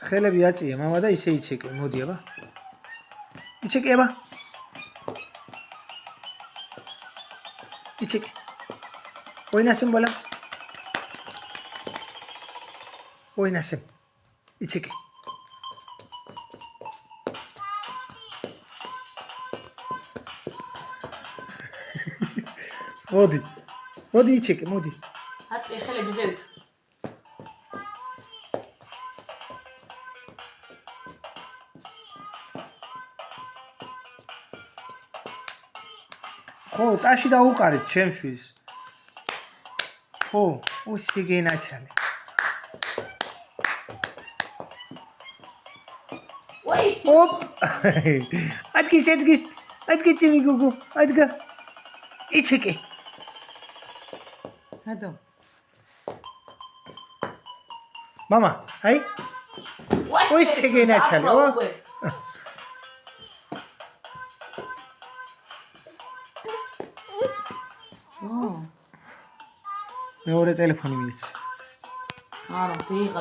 ხელები აწია მამა და ისე იცეკე მოდი აბა იცეკე აბა იცეკე ოინასემ ბოლა ოინასემ იცეკე მოდი იცეკე მოდი აწია ხელები ზევით ხო ტაში დაუყარეთ ჩემშვის ხო უსი გენაჩალე ვაი ოპ ადგის ჩემი გოგო ადგა იცეკე რატო მამა აი უსი გენაჩალე ო მეორე ტელეფონი მიეცა არა დიღა